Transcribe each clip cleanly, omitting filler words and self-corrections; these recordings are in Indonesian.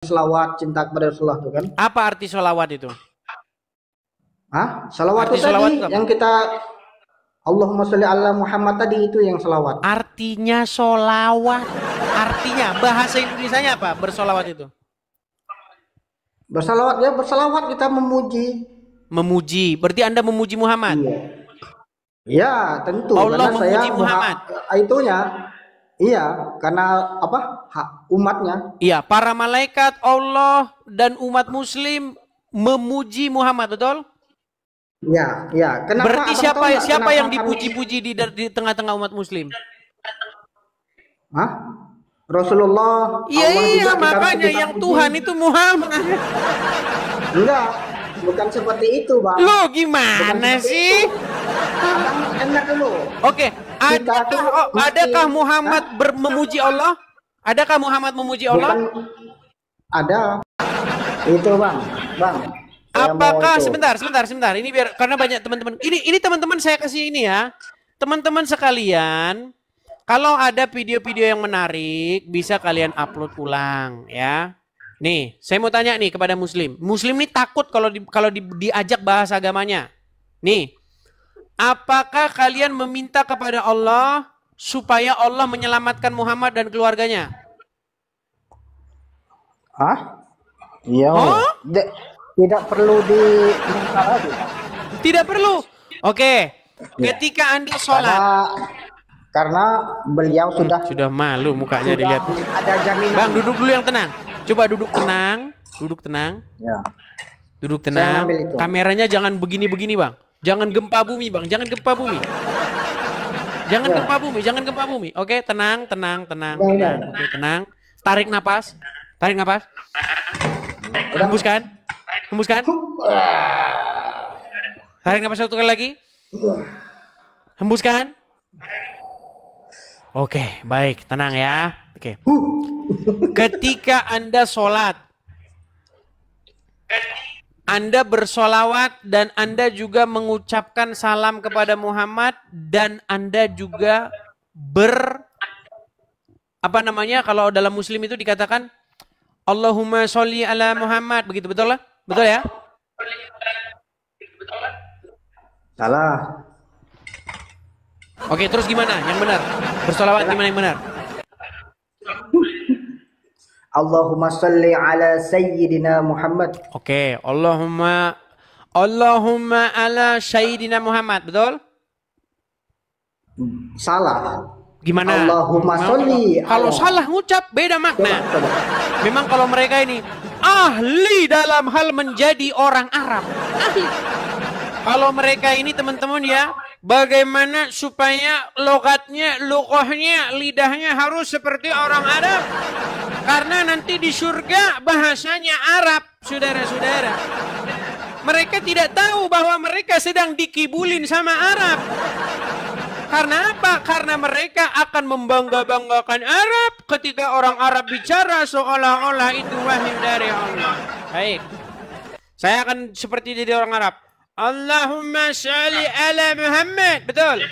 selawat, cinta kepada Rasulullah itu kan. Apa arti sholawat itu? Hah? Selawat Arti itu sholawat tadi itu apa? yang kita Allahumma sholli ala Muhammad tadi itu yang selawat. Artinya sholawat. Artinya bahasa Indonesianya apa? Bersolawat itu. Bersalawat ya, bersalawat kita memuji. Memuji. Berarti Anda memuji Muhammad. Iya. Ya, tentu Allah karena memuji saya Muhammad. Itunya. Iya, karena apa? Hak umatnya. Iya, para malaikat Allah dan umat muslim memuji Muhammad, betul? Ya, ya. Kenapa? Berarti Abang tahu nggak siapa kenapa yang kami- dipuji-puji di tengah-tengah umat muslim? Hah? Rasulullah. Iya, Allah juga makanya kita yang puji. Tuhan itu Muhammad. Enggak, bukan seperti itu, Bang. Lo gimana sih? Abang dengar dulu. Oke, adakah Muhammad memuji Allah? Adakah Muhammad memuji Allah? Bukan ada. Itu, Bang. Bang. saya mau Apakah itu. sebentar. Ini biar karena banyak teman-teman. Ini teman-teman saya kasih ini ya. Teman-teman sekalian, kalau ada video-video yang menarik bisa kalian upload ulang ya. Nih, saya mau tanya nih kepada muslim. Muslim ini takut kalau diajak bahas agamanya. Nih, apakah kalian meminta kepada Allah supaya Allah menyelamatkan Muhammad dan keluarganya? Hah? Iya. Oh? Tidak perlu diminta lagi, Bang. Tidak perlu. Oke. Ketika Anda sholat. Karena beliau sudah Malu mukanya dilihat. ada jaminan. Bang, duduk dulu yang tenang. Coba duduk tenang. Ya. Duduk Saya tenang. ngambil itu. Kameranya jangan begini-begini, Bang. Jangan gempa bumi, Bang. Jangan gempa bumi. Jangan gempa bumi. Oke, tenang. Oke, tenang. Tarik napas. Hembuskan. Tarik napas satu kali lagi. Hembuskan. Oke, baik, tenang ya. Oke. Ketika Anda sholat, Anda bersolawat dan Anda juga mengucapkan salam kepada Muhammad dan Anda juga kalau dalam Muslim itu dikatakan Allahumma sholli ala Muhammad, begitu betul lah? Betul ya? Salah. Oke, terus gimana yang benar? Bersolawat gimana yang benar? Allahumma sholli ala Sayyidina Muhammad. Oke, Allahumma ala Sayyidina Muhammad, betul? Salah. Gimana? Allahumma sholli Kalau ala. salah ngucap beda makna. Coba. Memang kalau mereka ini ahli dalam hal menjadi orang Arab. Ahli. Kalau mereka ini teman-teman ya, bagaimana supaya lughahnya, lidahnya harus seperti orang Arab. Karena nanti di surga bahasanya Arab, saudara-saudara. Mereka tidak tahu bahwa mereka sedang dikibulin sama Arab. Karena apa? Karena mereka akan membangga-banggakan Arab ketika orang Arab bicara seolah-olah itu wahyu dari Allah. Baik. Saya akan seperti jadi orang Arab. Allahumma sholli ala Muhammad. Betul.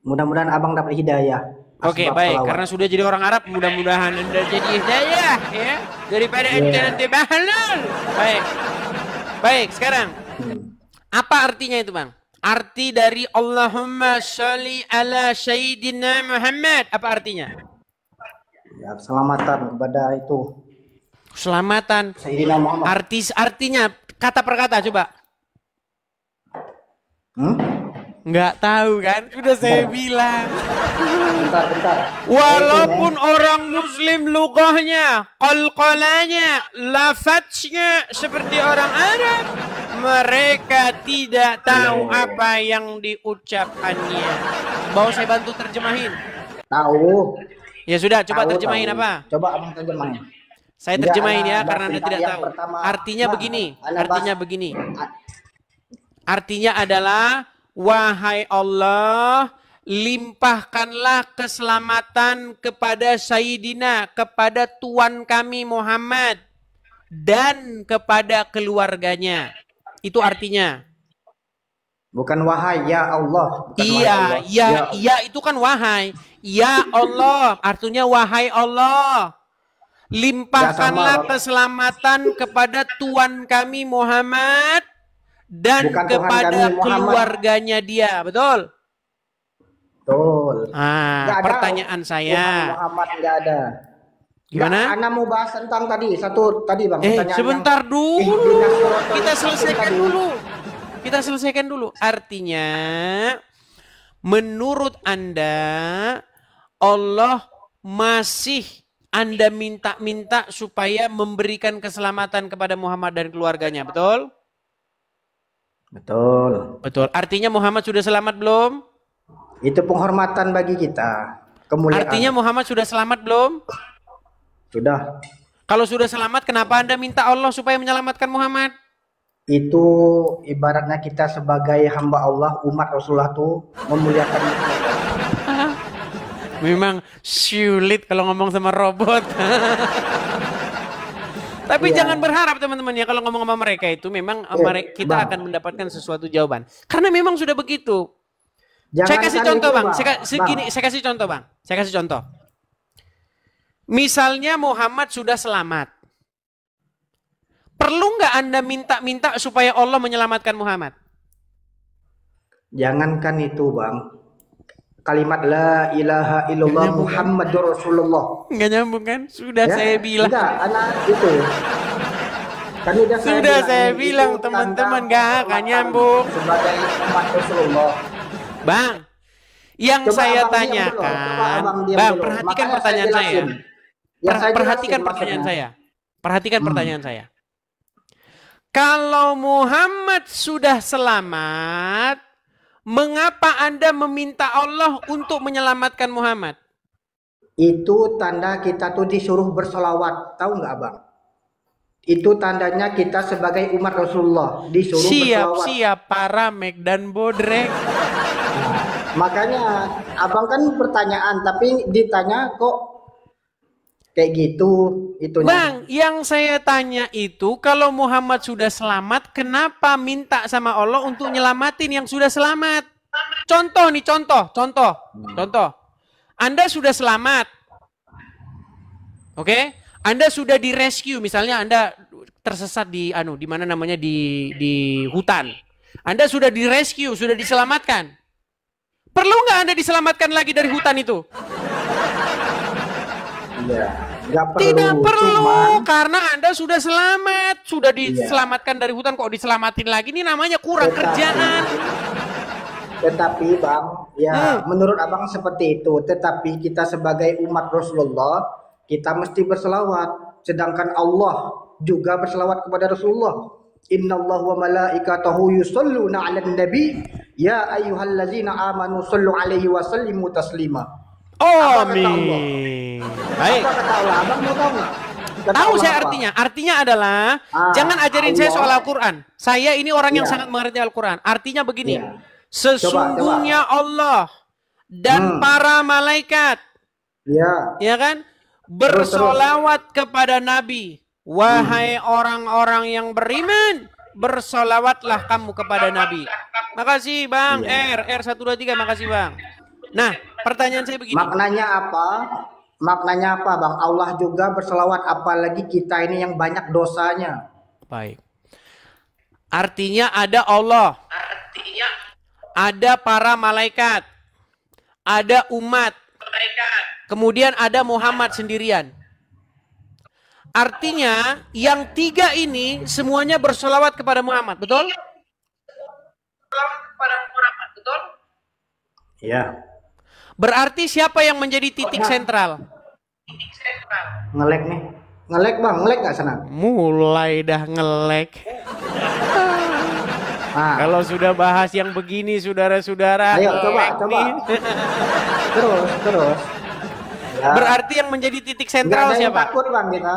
Mudah-mudahan abang dapat hidayah. Oke, baik. Karena sudah jadi orang Arab, mudah-mudahan Anda jadi hidayah ya. Daripada ente nanti bahlul. Baik, sekarang. Apa artinya itu, Bang? Arti dari Allahumma sholli ala Sayyidina Muhammad. Apa artinya? Ya, keselamatan kepada itu. Keselamatan. Sayyidina Muhammad. Artinya kata per kata coba. Nggak tahu kan? Udah saya bilang. Bentar. Walaupun orang Muslim lughahnya, qalqalanya, lafadznya seperti orang Arab, mereka tidak tahu apa yang diucapkannya. Mau saya bantu terjemahin? Tahu. Ya sudah, coba Tahu, terjemahin tahu. apa? Coba abang terjemahin. Saya Enggak, terjemahin ya, anak karena Anda bahasa tidak yang tahu. pertama. Artinya Bang, begini. anak Artinya bahasa- begini. Artinya adalah, wahai Allah, limpahkanlah keselamatan kepada Sayyidina, kepada Tuan kami Muhammad, dan kepada keluarganya. Itu artinya. Bukan wahai ya Allah. Bukan Iya, wahai Allah. iya itu kan wahai. Ya Allah, artinya wahai Allah. limpahkanlah keselamatan kepada Tuhan kami Muhammad dan Bukan Tuhan kepada kami, Muhammad. keluarganya dia. Betul? Betul. Ah, Nggak ada. pertanyaan saya. Muhammad nggak ada. Gimana? Nggak, Ana mau bahas tentang tadi bang. Pertanyaan Sebentar yang dulu. ihdinas siratal Kita mustaqim selesaikan tadi. dulu. Kita selesaikan dulu. Artinya, menurut Anda, Allah masih Anda minta-minta supaya memberikan keselamatan kepada Muhammad dan keluarganya. Betul? Betul. Betul. Artinya Muhammad sudah selamat belum? Itu penghormatan bagi kita. Kemuliaan. Artinya Muhammad sudah selamat belum? Sudah. Kalau sudah selamat, kenapa Anda minta Allah supaya menyelamatkan Muhammad? Itu ibaratnya kita sebagai hamba Allah, umat Rasulullah tuh memuliakan. Memang sulit kalau ngomong sama robot. Tapi Iya. jangan berharap teman-teman ya, kalau ngomong sama mereka itu memang kita Bang. akan mendapatkan sesuatu jawaban. Karena memang sudah begitu. Saya Jangankan kasih contoh itu, bang. Bang. Saya kasih contoh bang. Saya kasih contoh. Misalnya Muhammad sudah selamat. Perlu nggak Anda minta-minta supaya Allah menyelamatkan Muhammad? Jangankan itu bang. Kalimat la ilaha illallah Muhammadur Rasulullah. Nggak nyambung kan? Sudah Ya, saya bilang. Enggak, anak itu. Kan udah Sudah saya itu bilang, tanda teman-teman, nggak akan penghormatan nyambung. sebagai umat Rasulullah. Bang, yang Coba saya abang diam dulu. tanyakan, Coba abang diam bang, dulu. perhatikan Makanya pertanyaan saya. jelasin. Ya, saya Perhatikan jelasin pertanyaan maksudnya. saya. Perhatikan pertanyaan saya. Kalau Muhammad sudah selamat, mengapa Anda meminta Allah untuk menyelamatkan Muhammad? Itu tanda kita tuh disuruh bersolawat. Tahu nggak abang? Itu tandanya kita sebagai umat Rasulullah disuruh bersolawat. Siap-siap para Mek dan Bodrek. Makanya abang kan pertanyaan, tapi ditanya kok kayak gitu itunya. Bang, yang saya tanya itu, kalau Muhammad sudah selamat, kenapa minta sama Allah untuk nyelamatin yang sudah selamat? Contoh nih, contoh. Anda sudah selamat. Oke? Anda sudah di rescue, misalnya Anda tersesat di mana namanya di hutan. Anda sudah di rescue, sudah diselamatkan. Perlu nggak Anda diselamatkan lagi dari hutan itu? Iya, nggak perlu. Tidak perlu, Cuman, karena Anda sudah selamat, sudah diselamatkan dari hutan, kok diselamatin lagi? Ini namanya kurang kerjaan. Tetapi bang, ya menurut abang seperti itu. Tetapi kita sebagai umat Rasulullah, kita mesti berselawat. Sedangkan Allah juga berselawat kepada Rasulullah. Innallaha wa malaikatahu yusholluna 'alan nabi ya ayyuhallazina amanu shollu 'alaihi wa sallimu taslima. Amin. Baik. Apa kata Allah? Abang mau tahu nggak? Kata Tahu Allah saya apa? artinya. Artinya adalah jangan ajarin saya Allah. soal Al-Quran. Saya ini orang yang Iya. sangat mengerti Al-Quran. Artinya begini. Iya. Sesungguhnya Allah dan para malaikat, Ya, ya kan, bersolawat kepada Nabi. Wahai orang-orang yang beriman, bersolawatlah kamu kepada Nabi. Makasih Bang R123, makasih Bang. Nah, pertanyaan saya begini. maknanya apa? Maknanya apa, Bang? Allah juga berselawat, apalagi kita ini yang banyak dosanya. Baik. Artinya ada Allah. Ada para malaikat. Ada umat. Kemudian ada Muhammad sendirian. Artinya yang tiga ini semuanya bersolawat kepada Muhammad, betul? Iya. Berarti siapa yang menjadi titik sentral? Ngelek nih. Ngelek, Bang. Ngelek nggak sana? Mulai dah ngelek. Ah, Kalau sudah bahas yang begini, saudara-saudara, ayo coba, ngelek coba. nih. Terus. Ya. Berarti yang menjadi titik Nggak sentral ada yang siapa? takut, Bang, kita.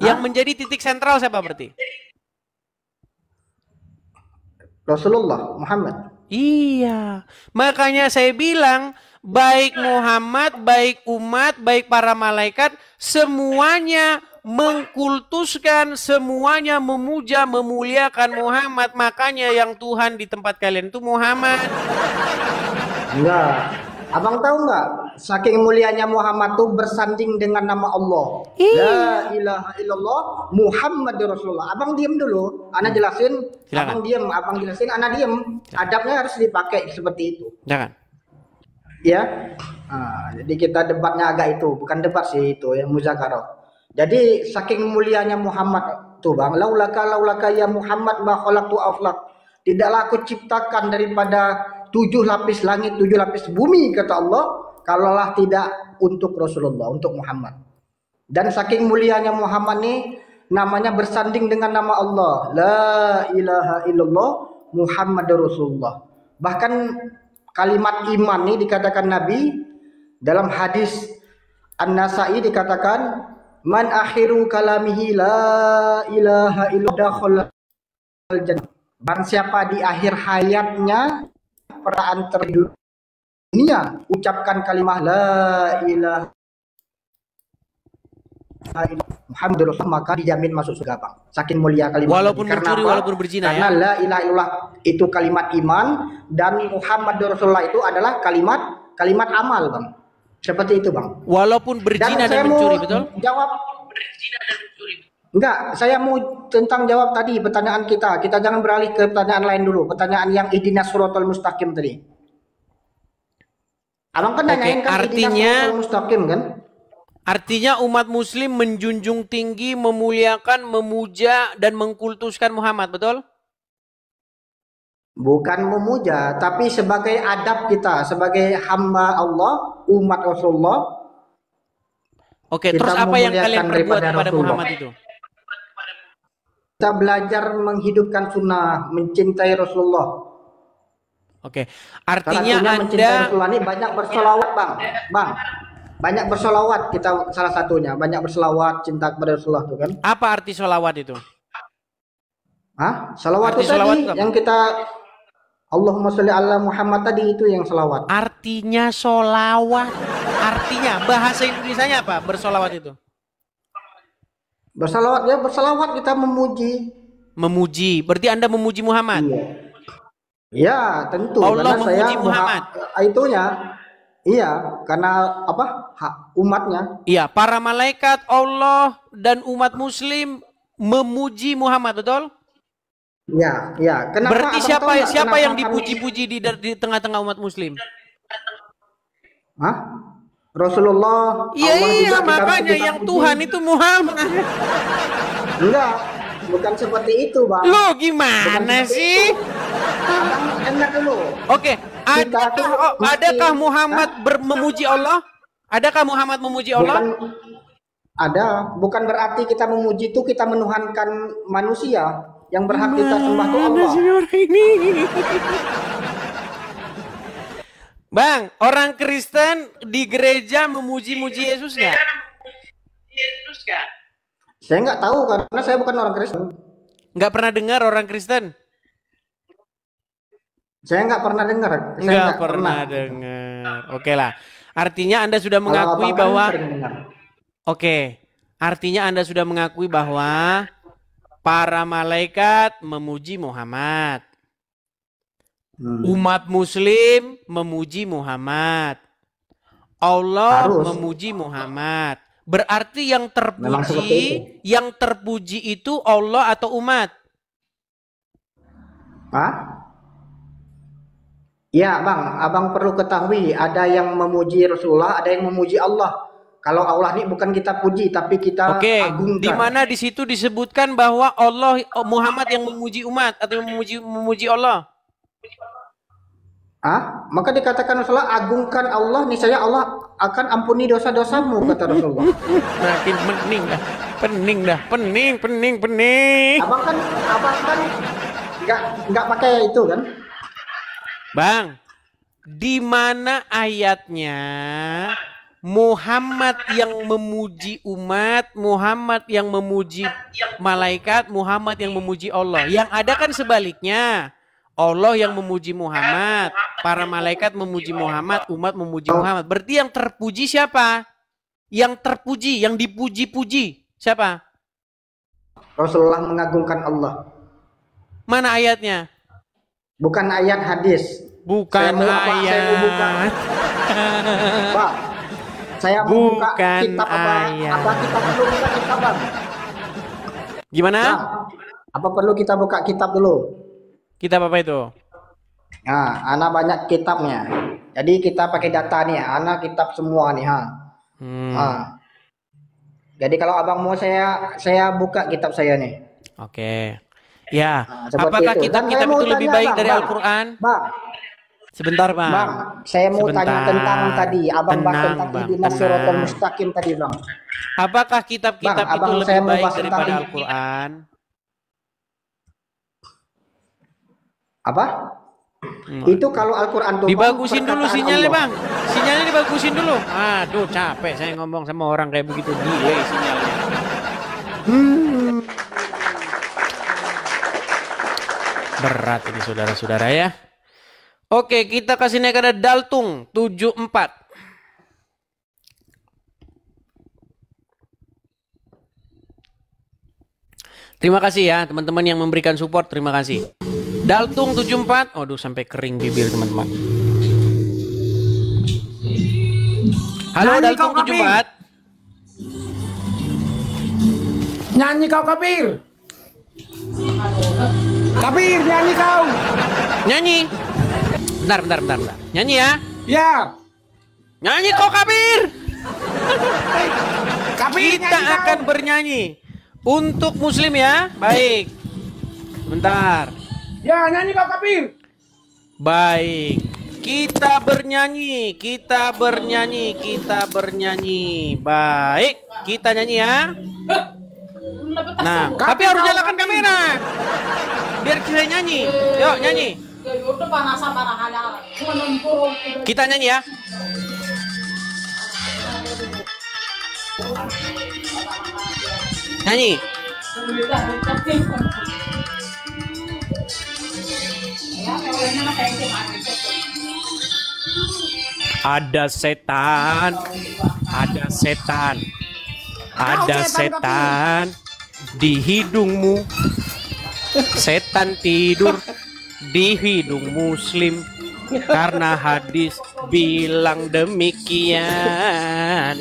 Yang menjadi titik sentral siapa berarti? Rasulullah Muhammad. Iya, makanya saya bilang baik Muhammad, baik umat, baik para malaikat, semuanya mengkultuskan, semuanya memuja, memuliakan Muhammad. Makanya yang Tuhan di tempat kalian itu Muhammad. Enggak. Abang tahu nggak? saking mulianya Muhammad tuh bersanding dengan nama Allah. La ilaha illallah Muhammadur Rasulullah. Abang diam dulu, ana jelasin. Silakan. Abang jelasin, ana diam. Adabnya harus dipakai seperti itu. Jangan. Ya. Jadi kita debatnya agak itu, bukan debat sih itu ya, muzakarah. Jadi saking mulianya Muhammad tuh Bang, laulaka ya Muhammad ma khalaqtu aflaq. Tidaklah aku ciptakan daripada 7 lapis langit, 7 lapis bumi, kata Allah, kalaulah tidak untuk Rasulullah, untuk Muhammad. Dan saking mulianya Muhammad ini namanya bersanding dengan nama Allah. La ilaha illallah Muhammadur Rasulullah. Bahkan kalimat iman ini dikatakan Nabi dalam hadis An-Nasa'i dikatakan, man akhiru kalamihi la ilaha illallah dakhala al-jannah. Barang siapa di akhir hayatnya peraan terdunia ucapkan kalimat la ilaha Muhammadur Rasulullah, maka dijamin masuk surga Bang. Saking mulia kalimat. Walaupun mencuri, walaupun berzina. Karena la ilaha illallah itu kalimat iman dan Muhammadur Rasulullah itu adalah kalimat amal Bang. Seperti itu Bang. Walaupun berzina dan mencuri, betul? Jawab. Enggak, saya mau tentang jawab tadi pertanyaan kita. Kita jangan beralih ke pertanyaan lain dulu. Pertanyaan yang ihdinas siratal mustaqim tadi. Abang kan nanyain kan artinya ihdinas siratal mustaqim kan? Artinya umat muslim menjunjung tinggi, memuliakan, memuja dan mengkultuskan Muhammad, betul? Bukan memuja, tapi sebagai adab kita, sebagai hamba Allah, umat Rasulullah. Oke, terus apa yang kalian perbuat kepada Muhammad itu? Kita belajar menghidupkan sunnah, mencintai Rasulullah. Oke, artinya Anda mencintai Rasulullah ini banyak bersolawat Bang. Banyak bersolawat kita salah satunya. Banyak bersolawat cinta kepada Rasulullah itu kan. Apa arti solawat itu? Salawat itu tadi yang kita Allahumma sholli ala Muhammad tadi itu yang selawat. Artinya solawat. Artinya bahasa Indonesianya apa? Bersolawat itu? Bersalawat ya, bersalawat kita memuji. Memuji. Berarti Anda memuji Muhammad? Iya. Ya, tentu. Allah karena memuji saya Muhammad. Itunya. Iya, karena apa? Umatnya. Iya, para malaikat Allah dan umat muslim memuji Muhammad, betul? Ya, ya. Kenapa? Berarti siapa yang dipuji-puji di tengah-tengah umat muslim? Rasulullah. Iya, makanya yang puji. Tuhan itu Muhammad. Enggak, bukan seperti itu, Bang. Lo gimana sih? Abang dengar dulu. Oke, adakah Muhammad memuji Allah? Adakah Muhammad memuji Allah? Bukan berarti kita memuji itu kita menuhankan manusia. Yang berhak kita sembah itu Allah. Bang, orang Kristen di gereja memuji-muji Yesus nggak? Saya nggak tahu karena saya bukan orang Kristen. Nggak pernah dengar orang Kristen? Saya nggak pernah dengar. Nggak pernah dengar. Oke lah. Artinya Anda sudah mengakui bahwa. Oke. Artinya Anda sudah mengakui bahwa para malaikat memuji Muhammad. Umat muslim memuji Muhammad. Allah memuji Muhammad. Berarti yang terpuji itu Allah atau umat? Ya Bang, Abang perlu ketahui ada yang memuji Rasulullah, ada yang memuji Allah. Kalau Allah ini bukan kita puji tapi kita agungkan. Di mana di situ disebutkan bahwa Allah Muhammad yang memuji umat atau memuji Allah? Maka dikatakan Rasulullah, agungkan Allah, niscaya Allah akan ampuni dosa-dosamu, kata Rasulullah. Makin pening. Abang kan nggak pakai itu kan? Bang, di mana ayatnya Muhammad yang memuji umat, Muhammad yang memuji malaikat, Muhammad yang memuji Allah? Yang ada kan sebaliknya. Allah yang memuji Muhammad, para malaikat memuji Muhammad, umat memuji Muhammad. Berarti yang terpuji siapa? Yang terpuji, yang dipuji-puji siapa? Rasulullah mengagungkan Allah. Mana ayatnya? Bukan ayat hadis. Bukan ayat. Bang, saya mau buka Bukan kitab apa? ayat. Apa kita perlu buka kitab, Bang? Gimana? Bang, apa perlu kita buka kitab dulu? Kitab apa itu? Nah, Ana banyak kitabnya. Jadi kita pakai data nih, Ana kitab semua nih, ha. Ah. Jadi kalau abang mau saya buka kitab saya nih. Oke. Ya, Nah, seperti apakah itu. Dan kitab-kitab saya mau itu lebih tanya, baik Bang, dari Bang, Al-Quran? Bang, Sebentar, Bang. Bang, saya mau tanya tentang tadi, abang bahas Tenang, tentang Bang. ihdinas siratal Tenang. mustaqim tadi, Bang. Apakah Bang, kitab-kitab itu abang lebih saya mau baik bahas tentang daripada Al-Quran? apa? Itu kalau Al-Quran tuh, Bang, Dibagusin dulu perkataan sinyalnya, Allah. Bang. Sinyalnya dibagusin dulu. Aduh, capek saya ngomong sama orang kayak begitu. Delay sinyalnya. Berat ini saudara-saudara ya. Oke, kita kasih naik ada Daltung 74. Terima kasih ya teman-teman yang memberikan support. Terima kasih. Daltung 74. Aduh, sampai kering bibir teman-teman. Halo Nyanyi Daltung kau, Kapir. 74. Nyanyi kau, Kapir. Kapir, nyanyi kau. Nyanyi. Bentar. Nyanyi ya. Ya. Nyanyi kok Kabir. Kapir, Kita nyanyi akan kau. bernyanyi untuk muslim ya. Baik. Bentar. Ya, nyanyi kau, Kapir. Baik. Kita bernyanyi. Baik. Kita nyanyi ya. Nah, tapi harus nyalakan kamera. Biar kita nyanyi. Yuk, nyanyi. Kita nyanyi ya. Nyanyi. Ada setan di hidungmu. Setan tidur di hidung muslim karena hadis bilang demikian.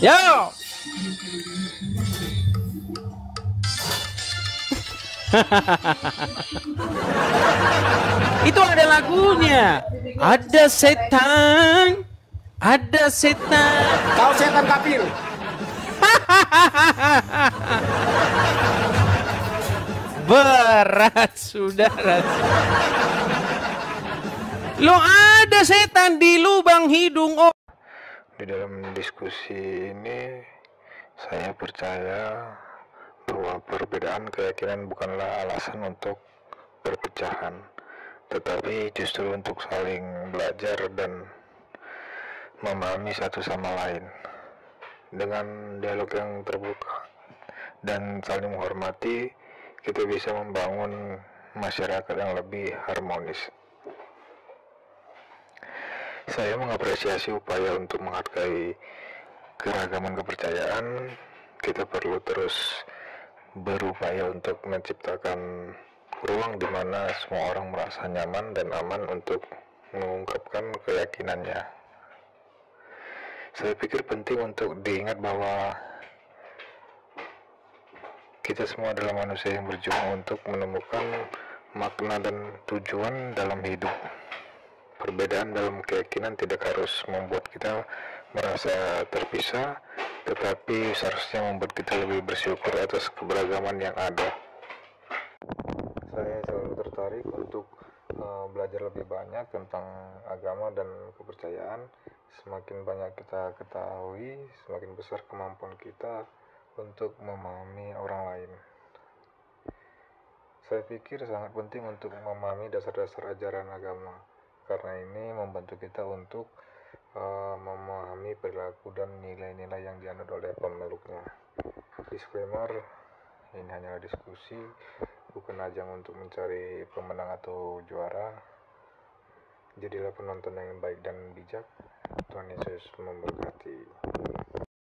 Yo. Itu ada lagunya. Ada setan. Kau setan, Kapir. Berat, saudara. Lo ada setan di lubang hidung. Oh. Di dalam diskusi ini saya percaya bahwa perbedaan keyakinan bukanlah alasan untuk perpecahan, tetapi justru untuk saling belajar dan memahami satu sama lain. Dengan dialog yang terbuka dan saling menghormati, kita bisa membangun masyarakat yang lebih harmonis. Saya mengapresiasi upaya untuk menghargai keragaman kepercayaan. Kita perlu terus berupaya untuk menciptakan ruang di mana semua orang merasa nyaman dan aman untuk mengungkapkan keyakinannya. Saya pikir penting untuk diingat bahwa kita semua adalah manusia yang berjuang untuk menemukan makna dan tujuan dalam hidup. Perbedaan dalam keyakinan tidak harus membuat kita merasa terpisah, tetapi seharusnya membuat kita lebih bersyukur atas keberagaman yang ada. Saya selalu tertarik untuk belajar lebih banyak tentang agama dan kepercayaan. Semakin banyak kita ketahui, semakin besar kemampuan kita untuk memahami orang lain. Saya pikir sangat penting untuk memahami dasar-dasar ajaran agama, karena ini membantu kita untuk memahami perilaku dan nilai-nilai yang dianut oleh pemeluknya. Disclaimer, ini hanyalah diskusi, bukan ajang untuk mencari pemenang atau juara. Jadilah penonton yang baik dan bijak. Tuhan Yesus memberkati.